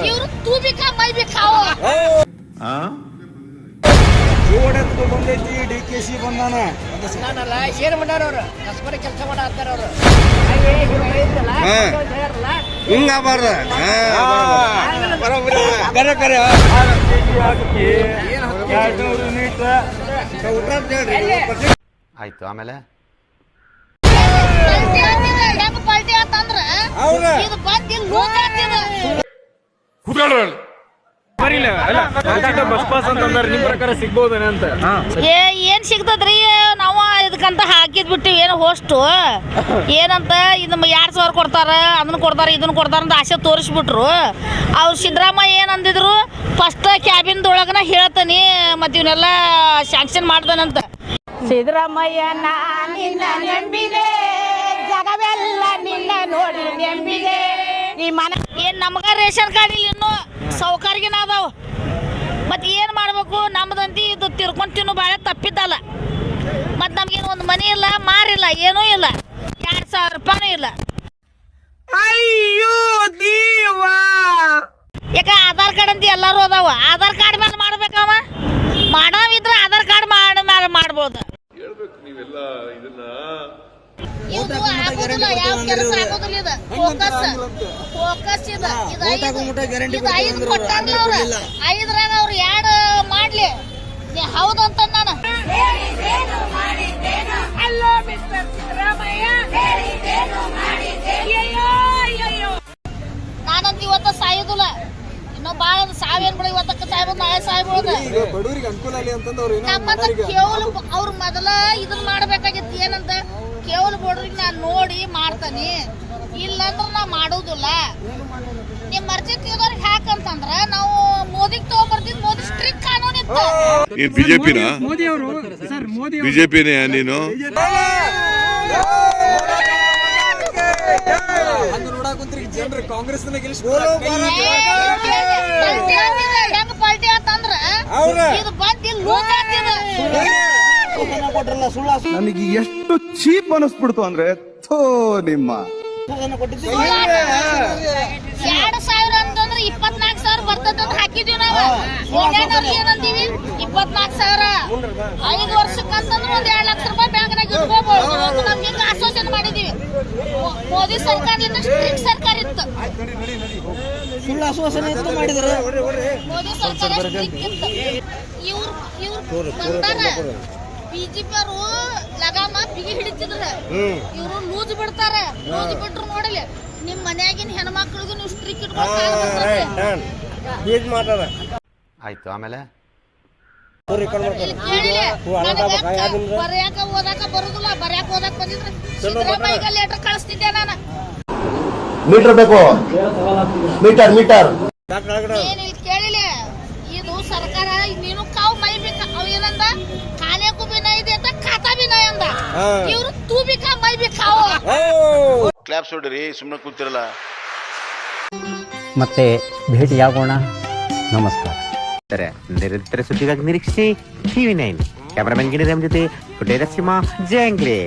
ಇವ್ರು ತೂ ಬಿ ಖಾ ಮೈ ಬಿ ಖಾओ ಜೋಡತ್ತು ಬಂದೈತಿ DKC ಬಂದಾನ ನಾನಲ್ಲ ಏನ್ ಮಾಡ್ಯಾರ ಅವ್ರು ಕಸ್ಬರಿ ಕೆಲಸ ಮಾಡತ್ತಾರ ಅವ್ರು ಹಿಂಗಾಬಾರ್ದ ಕರೆ ಕರೆ ಆಯ್ತು ಆಮೇಲೆ ಹೆಂಗ್ ಪಲ್ಟಿ ಆತಂದ್ರ ಇದು ಬಂದ್ ಇಲ್ಲಿ ಲೂಕ್ ಆಗ್ತಿದೆ ಬಸ್ ಪಾಸ್ ಅಂತಂದ್ರೆ ನಿಮ್ ಪ್ರಕಾರ ಸಿಗ್ಬೋದೇನ ಅಂತ ಏನ್ ಸಿಗ್ತದ್ರಿ ನಾವು ಇದಕ್ಕಂತ ಹಾಕಿದ್ ಬಿಟ್ಟಿವಿ ಏನು ಹೋಸ್ಟು ಏನಂತ ಇದು 2000 ಕೊಡ್ತಾರ ಅದನ್ನ ಕೊಡ್ತಾರ ಇದನ್ನ ಕೊಡ್ತಾರ ಅಂತ ಆಸೆ ತೋರಿಸ್ಬಿಟ್ರು ಅವ್ರು ಸಿದ್ದರಾಮಯ್ಯ ಏನ್ ಅಂದಿದ್ರು ಫಸ್ಟ್ ಕ್ಯಾಬಿನ್ದೊಳಗನ ಹೇಳ್ತಾನಿ ಮತ್ತೆ ಇವನ್ನೆಲ್ಲ ಶಾಂಕ್ಷನ್ ಮಾಡ್ತಾನಂತ ಸಿದ್ದರಾಮಯ್ಯ ನಿನ್ನ ನೆಂಬಿದೆ ಜಗವೆಲ್ಲ ನಿನ್ನ ನೋಡಿ ನೆಂಬಿದೆ ಈ ಮನೆ ಏನ್ ನಮಗ ರೇಷನ್ ಕಾರ್ಡ್ ಇಲ್ಲ ಇನ್ನು ಸೌಕರ್ಯನ ಅದಾವ ಮತ್ತೆ ಏನ್ ಮಾಡ್ಬೇಕು ನಮ್ದಂತಿ ಇದು ತಿರ್ಕೊಂಡ್ ತಿನ್ನು ಬಾಳ ತಪ್ಪಿದ್ದಲ್ಲ ಮತ್ ನಮ್ಗೇನು ಒಂದು ಮನೆ ಇಲ್ಲ ಮಾರಿಲ್ಲ ಏನೂ ಇಲ್ಲ 2000 ರೂಪಾಯಿನೂ ಇಲ್ಲ ಅಯ್ಯೋ ದೇವ ಯಾಕ ಆಧಾರ್ ಕಾರ್ಡ್ ಅಂತ ಎಲ್ಲಾರು ಅದಾವ ಆಧಾರ್ ಕಾರ್ಡ್ ಮೇಲೆ ಮಾಡ್ಬೇಕವ ಮಾಡಾವಿದ್ರ ಆಧಾರ್ ಕಾರ್ಡ್ ಮೇಲೆ ಮಾಡ್ಬೋದು ಇದು ಆಗೋದಿಲ್ಲ ಯಾವ ಕೆಲಸ ಆಗೋದಿಲ್ಲ ಇದು ಫೋಕಸ್ ಇದು 5 ಕೊಟ್ಟಾರಲ್ಲ ಅವ್ರ 5ರಾಗ ಅವ್ರು 2 ಮಾಡ್ಲಿ ಹೌದು ಅಂತ ನಾನು ನಾನಂತ ಇವತ್ತ ಸಾಯುದಿಲ್ಲ ಇನ್ನೂ ಬಾಳ ಸಾವೇನ್ ಬಿಡ ಇವತ್ತಕ್ಕ ಸಾಯ್ಬೋದು ನಾಳೆ ಸಾಯ್ಬೋದು ನಮ್ಮಂತ ಕೇವಲ ಅವ್ರ ಮೊದಲ ಇದನ್ ಮಾಡ್ಬೇಕಾಗಿತ್ತು ಏನಂತ ಕೇವಲ ಬಡ್ರಿಗೆ ನಾನ್ ನೋಡಿ ಮಾಡ್ತಾನಿ ಇಲ್ಲಂದ್ರ ನಾ ಮಾಡೋದಿಲ್ಲ ನಿಮ್ ಮರ್ಜಿ ತಿಳಿದವ್ರಿಗೆ ಹಾಕಂತಂದ್ರ ನಾವು ಮೋದಿಗೆ ತಗೊಂಡ್ಬರ್ತೀವಿ ಮೋದಿ ಸ್ಟ್ರಿಕ್ಟ್ ಕಾನೂನು ಇತ್ತು ಬಿಜೆಪಿನೇ ನೀನು ಜನರು ಕಾಂಗ್ರೆಸ್ ಹೆಂಗ್ ಪಲ್ಟಿ ಆತಂದ್ರ ಇದು ಬಂದ್ ಇಲ್ಲಿ ಲೂಕ್ ಆಗ್ತಿದೆ ನನಗೆ ಎಷ್ಟು ಚೀಪ್ ಅನಿಸ್ಬಿಡ್ತು ಅಂದ್ರೆ ಥೋ ನಿಮ್ಮ 2000 ಅಂತಂದ್ರೆ 24000 ಬರ್ತದಂತ ಹಾಕಿದೀವಿ ನಾವು ಏನಂತೀವಿ 24000 5 ವರ್ಷಕ್ಕಂತಂದ್ರೆ ಒಂದ್ 2 ಲಕ್ಷ ರೂಪಾಯಿ ಬ್ಯಾಂಕ್ನಾಗ ಇಟ್ಕೋಬಹುದು ನಮ್ಗೆ ಹಿಂಗ ಆಶ್ವಾಸನೆ ಮಾಡಿದೀವಿ ಮೋದಿ ಸರ್ಕಾರದಿಂದ ಸ್ಟ್ರಿಕ್ಟ್ ಸರ್ಕಾರ ಇತ್ತು ಸುಳ್ಳು ಆಶ್ವಾಸನೆ ಇತ್ತು ಮಾಡಿದ್ರೆ ಮೋದಿ ಸರ್ಕಾರ ಸ್ಟ್ರಿಕ್ಟ್ ಇತ್ತು ಇವ್ರು ಬಂದಾರ ಬಿಜೆಪಿ ಅವರು ಲಗಾಮ ಬಿಗಿ ಹಿಡಿತಿದ್ರ ಇವ್ರು ಲೂಜ್ ಬಿಡ್ತಾರ ಲೂಜ್ ಬಿಟ್ರು ನೋಡಲಿ ನಿಮ್ ಮನ್ಯಾಗಿನ ಹೆಣ್ಮಕ್ಳಿಗೂ ನೀವು ಸ್ಟ್ರಿಕ್ ಆಯ್ತು ಆಮೇಲೆ ಬರ್ಯಾಕ ಓದಾಕ ಬರುದಿಲ್ಲ ಬರ್ಯಾಕ ಓದಾಕ ಬಂದಿದ್ರೆ ಸಿದ್ದರಾಮಯ್ಯಗ ಲೆಟರ್ ಕಳಿಸ್ತಿದ್ದೆ ನಾನು ಮೀಟರ್ ಬೇಕು ಮೀಟರ್ ಏನಿಲ್ಲ ಕೇಳಿಲ್ಲ ಇದು ಸರ್ಕಾರ ನೀನು ಕಾವು ಮೈ ಬೇಕಾ ಅವ್ ಏನಂದ ಖಾನೆಗೂ ಬಿನ ಇದೆ ಅಂತ ಖಾತಾ ಬಿನ ಅಂದ ಇವ್ರು ತೂ ಬಿಕಾ ಮೈ ಬಿಕಾವು ಕ್ಲಾಪ್ಸ್ ಹೊಡ್ರಿ ಸುಮ್ಮನೆ ಕೂತಿರಲ್ಲ ಮತ್ತೆ ಭೇಟಿಯಾಗೋಣ ನಮಸ್ಕಾರ ನಿರಂತರ ಸುದ್ದಿಗಾಗಿ ನಿರೀಕ್ಷಿಸಿ TV9 ಕ್ಯಾಮರಾಮನ್ ಗಿರಿರಾಮ್ ಜೊತೆ ಹುಟ್ಟೇರ ಸಿಂಹ ಜಂಗ್ಲೆ.